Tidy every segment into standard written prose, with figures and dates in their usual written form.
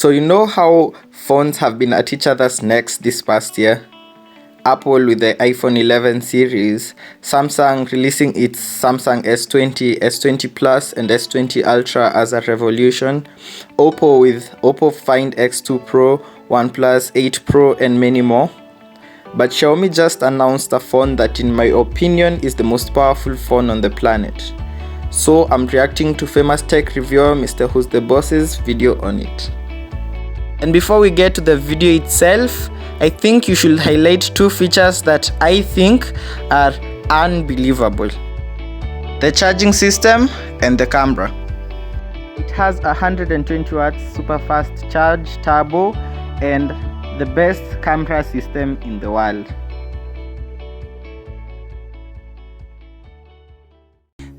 So you know how phones have been at each other's necks this past year? Apple with the iPhone 11 series, Samsung releasing its Samsung S20, S20 Plus and S20 Ultra as a revolution, Oppo with Oppo Find X2 Pro, OnePlus 8 Pro and many more. But Xiaomi just announced a phone that in my opinion is the most powerful phone on the planet. So I'm reacting to famous tech reviewer Mr. Who's the Boss's video on it. And before we get to the video itself, I think you should highlight two features that I think are unbelievable: the charging system and the camera. It has a 120 watts super fast charge turbo and the best camera system in the world.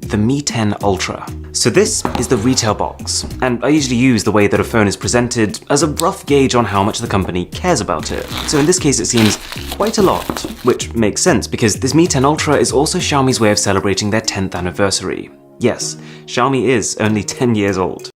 The Mi 10 Ultra. So this is the retail box, and I usually use the way that a phone is presented as a rough gauge on how much the company cares about it. So in this case it seems quite a lot, which makes sense because this Mi 10 Ultra is also Xiaomi's way of celebrating their 10th anniversary. Yes, Xiaomi is only 10 years old.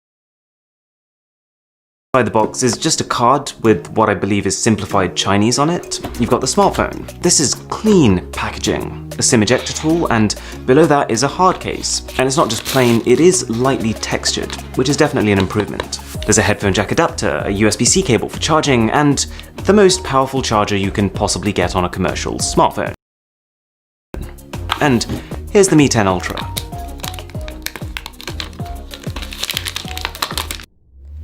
Inside the box is just a card with what I believe is simplified Chinese on it. You've got the smartphone. This is clean packaging, a SIM ejector tool, and below that is a hard case. And it's not just plain, it is lightly textured, which is definitely an improvement. There's a headphone jack adapter, a USB-C cable for charging, and the most powerful charger you can possibly get on a commercial smartphone. And here's the Mi 10 Ultra.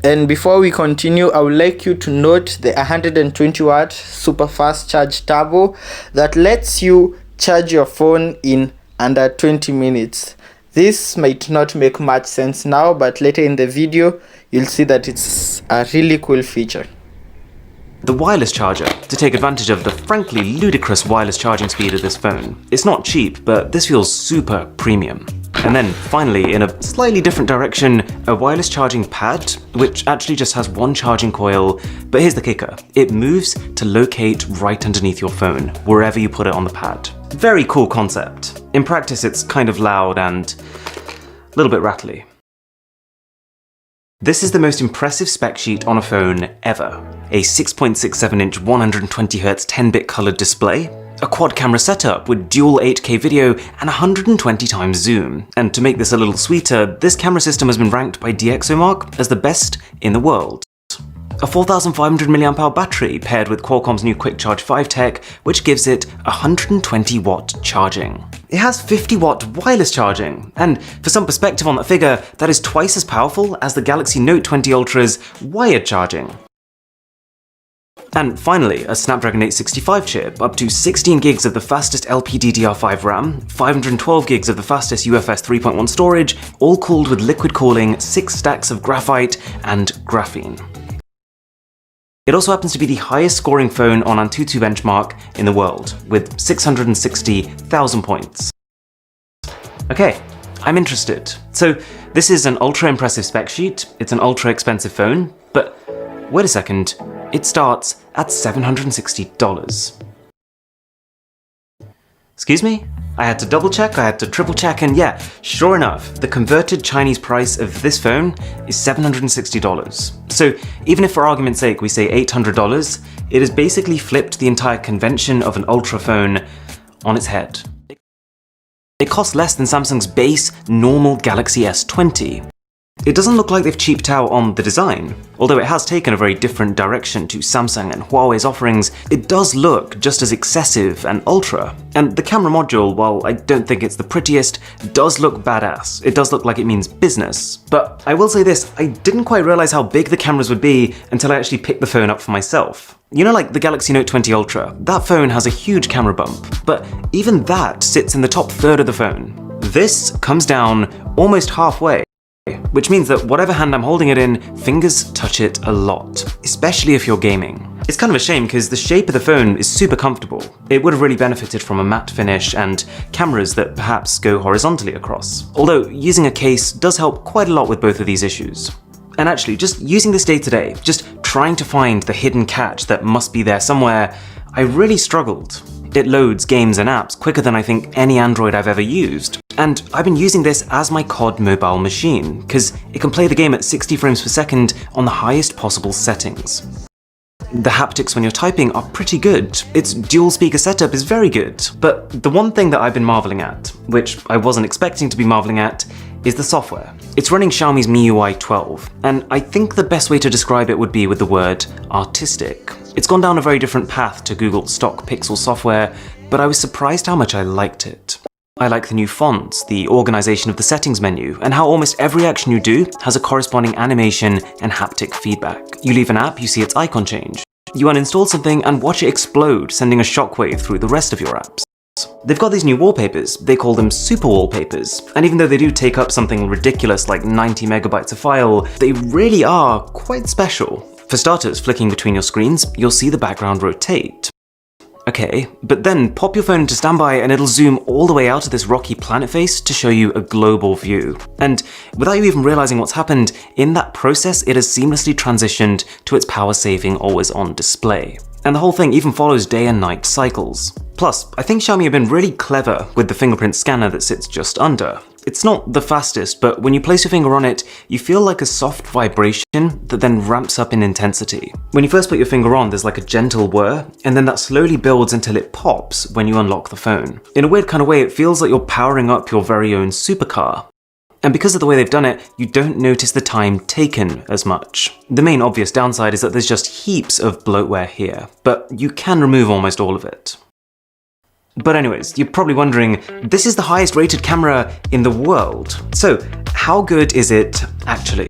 And before we continue, I would like you to note the 120 watt super fast charge turbo that lets you charge your phone in under 20 minutes. This might not make much sense now, but later in the video you'll see that it's a really cool feature. The wireless charger, to take advantage of the frankly ludicrous wireless charging speed of this phone. It's not cheap, but this feels super premium. And then finally, in a slightly different direction, a wireless charging pad, which actually just has one charging coil, but here's the kicker. It moves to locate right underneath your phone, wherever you put it on the pad. Very cool concept. In practice, it's kind of loud and a little bit rattly. This is the most impressive spec sheet on a phone ever. A 6.67-inch 120Hz 10-bit colored display, a quad camera setup with dual 8K video and 120 times zoom. And to make this a little sweeter, this camera system has been ranked by DxOMark as the best in the world. A 4500 mAh battery paired with Qualcomm's new Quick Charge 5 tech, which gives it 120 watt charging. It has 50 watt wireless charging, and for some perspective on that figure, that is twice as powerful as the Galaxy Note 20 Ultra's wired charging. And finally, a Snapdragon 865 chip, up to 16 gigs of the fastest LPDDR5 RAM, 512 gigs of the fastest UFS 3.1 storage, all cooled with liquid cooling, 6 stacks of graphite and graphene. It also happens to be the highest scoring phone on Antutu benchmark in the world, with 660,000 points. Okay, I'm interested. So this is an ultra impressive spec sheet, it's an ultra expensive phone, but wait a second, it starts at $760. Excuse me? I had to double check, I had to triple check, and yeah, sure enough, the converted Chinese price of this phone is $760. So even if for argument's sake we say $800, it has basically flipped the entire convention of an ultra phone on its head. It costs less than Samsung's base normal Galaxy S20. It doesn't look like they've cheaped out on the design. Although it has taken a very different direction to Samsung and Huawei's offerings, it does look just as excessive and ultra. And the camera module, while I don't think it's the prettiest, does look badass. It does look like it means business. But I will say this, I didn't quite realize how big the cameras would be until I actually picked the phone up for myself. You know, like the Galaxy Note 20 Ultra, that phone has a huge camera bump, but even that sits in the top third of the phone. This comes down almost halfway, which means that whatever hand I'm holding it in, fingers touch it a lot, especially if you're gaming. It's kind of a shame because the shape of the phone is super comfortable. It would have really benefited from a matte finish and cameras that perhaps go horizontally across. Although using a case does help quite a lot with both of these issues. And actually, just using this day to day, just trying to find the hidden catch that must be there somewhere, I really struggled. It loads games and apps quicker than I think any Android I've ever used. and I've been using this as my COD mobile machine, because it can play the game at 60 frames per second on the highest possible settings. The haptics when you're typing are pretty good. Its dual speaker setup is very good. But the one thing that I've been marveling at, which I wasn't expecting to be marveling at, is the software. It's running Xiaomi's MIUI 12, and I think the best way to describe it would be with the word artistic. It's gone down a very different path to Google's stock Pixel software, but I was surprised how much I liked it. I like the new fonts, the organization of the settings menu, and how almost every action you do has a corresponding animation and haptic feedback. You leave an app, you see its icon change. You uninstall something and watch it explode, sending a shockwave through the rest of your apps. They've got these new wallpapers, they call them super wallpapers, and even though they do take up something ridiculous like 90 megabytes of file, they really are quite special. For starters, flicking between your screens, you'll see the background rotate. Okay, but then pop your phone into standby and it'll zoom all the way out of this rocky planet face to show you a global view. And without you even realizing what's happened, in that process it has seamlessly transitioned to its power-saving always-on display. And the whole thing even follows day and night cycles. Plus, I think Xiaomi have been really clever with the fingerprint scanner that sits just under. It's not the fastest, but when you place your finger on it, you feel like a soft vibration that then ramps up in intensity. When you first put your finger on, there's like a gentle whir, and then that slowly builds until it pops when you unlock the phone. In a weird kind of way, it feels like you're powering up your very own supercar. And because of the way they've done it, you don't notice the time taken as much. The main obvious downside is that there's just heaps of bloatware here, but you can remove almost all of it. But anyways, you're probably wondering, this is the highest rated camera in the world. So how good is it actually?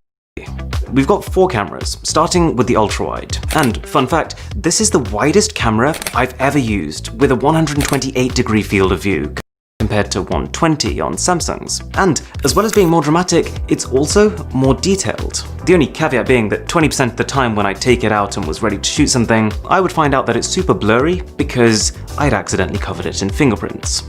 We've got 4 cameras, starting with the ultra-wide. And fun fact, this is the widest camera I've ever used, with a 128-degree field of view, compared to 120 on Samsung's. And as well as being more dramatic, it's also more detailed. The only caveat being that 20% of the time when I take it out and was ready to shoot something, I would find out that it's super blurry because I'd accidentally covered it in fingerprints.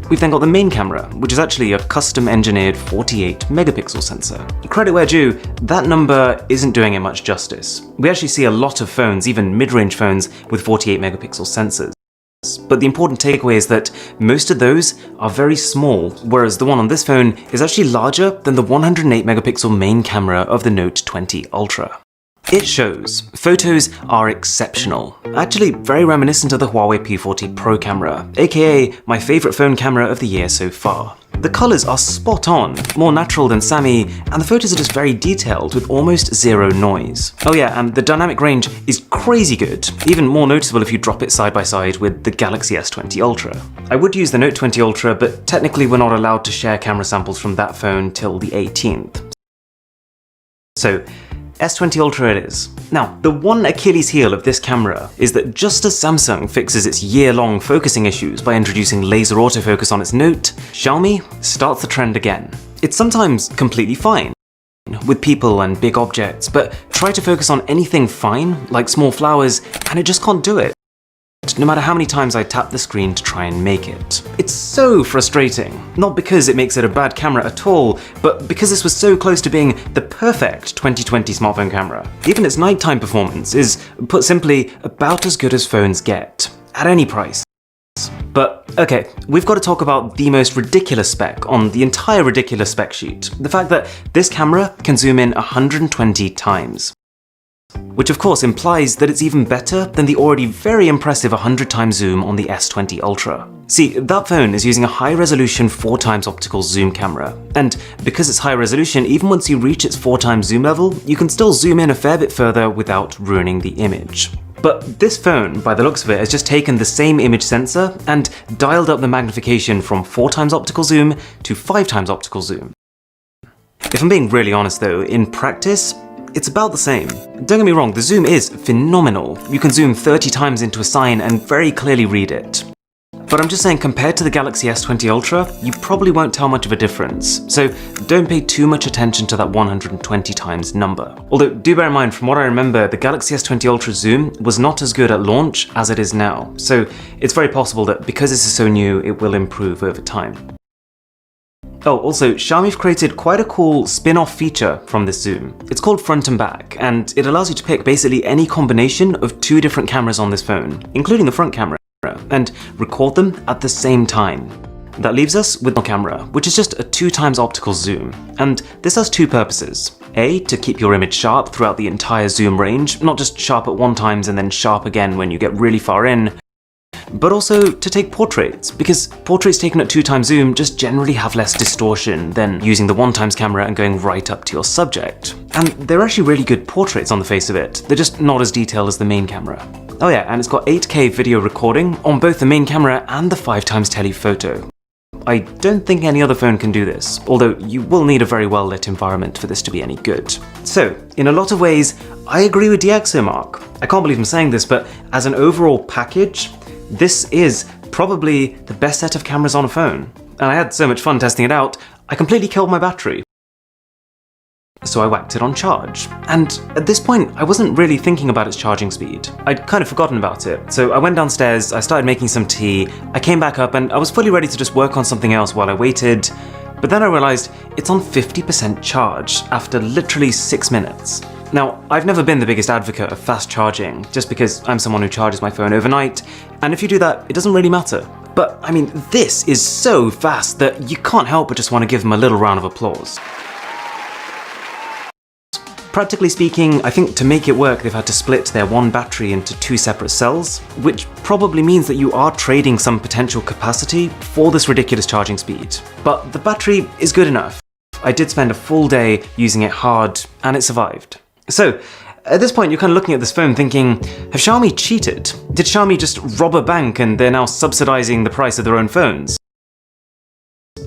We've then got the main camera, which is actually a custom-engineered 48 megapixel sensor. Credit where due, that number isn't doing it much justice. We actually see a lot of phones, even mid-range phones, with 48 megapixel sensors. But the important takeaway is that most of those are very small, whereas the one on this phone is actually larger than the 108 megapixel main camera of the Note 20 Ultra. It shows. Photos are exceptional. Actually very reminiscent of the Huawei P40 Pro camera, aka my favorite phone camera of the year so far. The colors are spot on, more natural than Sammy, and the photos are just very detailed with almost zero noise. Oh yeah, and the dynamic range is crazy good, even more noticeable if you drop it side by side with the Galaxy S20 Ultra. I would use the Note 20 Ultra, but technically we're not allowed to share camera samples from that phone till the 18th. So, S20 Ultra it is. Now, the one Achilles heel of this camera is that just as Samsung fixes its year-long focusing issues by introducing laser autofocus on its Note, Xiaomi starts the trend again. It's sometimes completely fine with people and big objects, but try to focus on anything fine, like small flowers, and it just can't do it, no matter how many times I tap the screen to try and make it. It's so frustrating. Not because it makes it a bad camera at all, but because this was so close to being the perfect 2020 smartphone camera. Even its nighttime performance is, put simply, about as good as phones get, at any price. But okay, we've got to talk about the most ridiculous spec on the entire ridiculous spec sheet. The fact that this camera can zoom in 120 times. Which of course implies that it's even better than the already very impressive 100 times zoom on the S20 Ultra. See, that phone is using a high-resolution 4x optical zoom camera, and because it's high resolution, even once you reach its 4x zoom level, you can still zoom in a fair bit further without ruining the image. But this phone, by the looks of it, has just taken the same image sensor and dialed up the magnification from 4x optical zoom to 5x optical zoom. If I'm being really honest though, in practice, it's about the same. Don't get me wrong, the zoom is phenomenal. You can zoom 30 times into a sign and very clearly read it. But I'm just saying, compared to the Galaxy S20 Ultra, you probably won't tell much of a difference, so don't pay too much attention to that 120 times number. Although, do bear in mind, from what I remember, the Galaxy S20 Ultra zoom was not as good at launch as it is now, so it's very possible that because this is so new, it will improve over time. Oh, also, Xiaomi've created quite a cool spin-off feature from this zoom. It's called front and back, and it allows you to pick basically any combination of 2 different cameras on this phone, including the front camera, and record them at the same time. That leaves us with the camera, which is just a 2x optical zoom. And this has two purposes. A, to keep your image sharp throughout the entire zoom range, not just sharp at one times and then sharp again when you get really far in, but also to take portraits, because portraits taken at 2x zoom just generally have less distortion than using the 1x camera and going right up to your subject. And they're actually really good portraits on the face of it, they're just not as detailed as the main camera. Oh yeah, and it's got 8K video recording on both the main camera and the 5x telephoto. I don't think any other phone can do this, although you will need a very well lit environment for this to be any good. So, in a lot of ways, I agree with DxOMark. I can't believe I'm saying this, but as an overall package, this is probably the best set of cameras on a phone. And I had so much fun testing it out, I completely killed my battery. So I whacked it on charge. And at this point, I wasn't really thinking about its charging speed. I'd kind of forgotten about it. So I went downstairs, I started making some tea, I came back up and I was fully ready to just work on something else while I waited. But then I realized it's on 50% charge after literally 6 minutes. Now, I've never been the biggest advocate of fast charging, just because I'm someone who charges my phone overnight, and if you do that, it doesn't really matter. But, I mean, this is so fast that you can't help but just want to give them a little round of applause. Practically speaking, I think to make it work they've had to split their one battery into two separate cells, which probably means that you are trading some potential capacity for this ridiculous charging speed. But the battery is good enough. I did spend a full day using it hard, and it survived. So, at this point you're kind of looking at this phone thinking, have Xiaomi cheated? Did Xiaomi just rob a bank and they're now subsidizing the price of their own phones?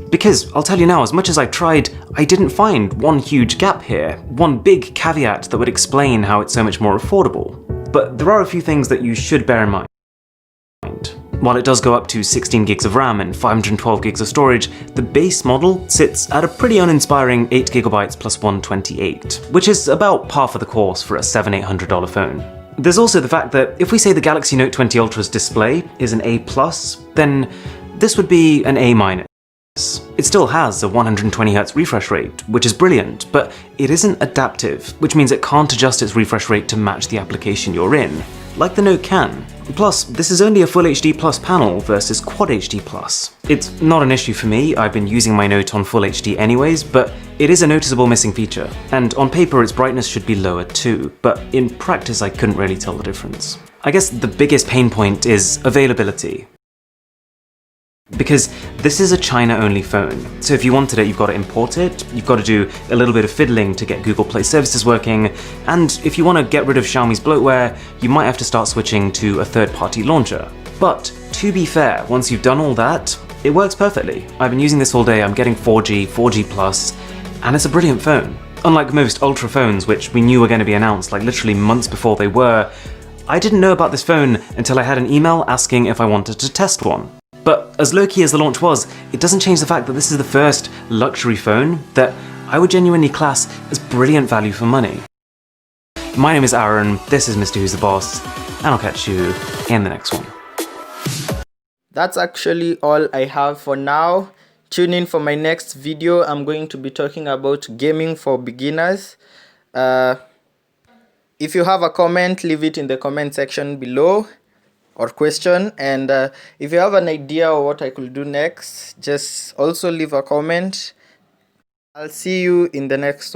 Because, I'll tell you now, as much as I tried, I didn't find one huge gap here, one big caveat that would explain how it's so much more affordable. But there are a few things that you should bear in mind. While it does go up to 16 gigs of RAM and 512 gigs of storage, the base model sits at a pretty uninspiring 8 gigabytes plus 128, which is about par for the course for a $700-800 phone. There's also the fact that if we say the Galaxy Note 20 Ultra's display is an A+, then this would be an A-. It still has a 120Hz refresh rate, which is brilliant, but it isn't adaptive, which means it can't adjust its refresh rate to match the application you're in, like the Note can. Plus, this is only a Full HD Plus panel versus Quad HD Plus. It's not an issue for me, I've been using my Note on Full HD anyways, but it is a noticeable missing feature, and on paper its brightness should be lower too, but in practice I couldn't really tell the difference. I guess the biggest pain point is availability. Because this is a China-only phone, so if you wanted it, you've got to import it, you've got to do a little bit of fiddling to get Google Play services working, and if you want to get rid of Xiaomi's bloatware, you might have to start switching to a third-party launcher. But, to be fair, once you've done all that, it works perfectly. I've been using this all day, I'm getting 4G, 4G+, and it's a brilliant phone. Unlike most Ultra phones, which we knew were going to be announced like literally months before they were, I didn't know about this phone until I had an email asking if I wanted to test one. But as low-key as the launch was, it doesn't change the fact that this is the first luxury phone that I would genuinely class as brilliant value for money. My name is Aaron, this is Mr. Who's the Boss, and I'll catch you in the next one. That's actually all I have for now. Tune in for my next video. I'm going to be talking about gaming for beginners. If you have a comment, leave it in the comment section below. Or question, and if you have an idea of what I could do next, just also leave a comment. I'll see you in the next one.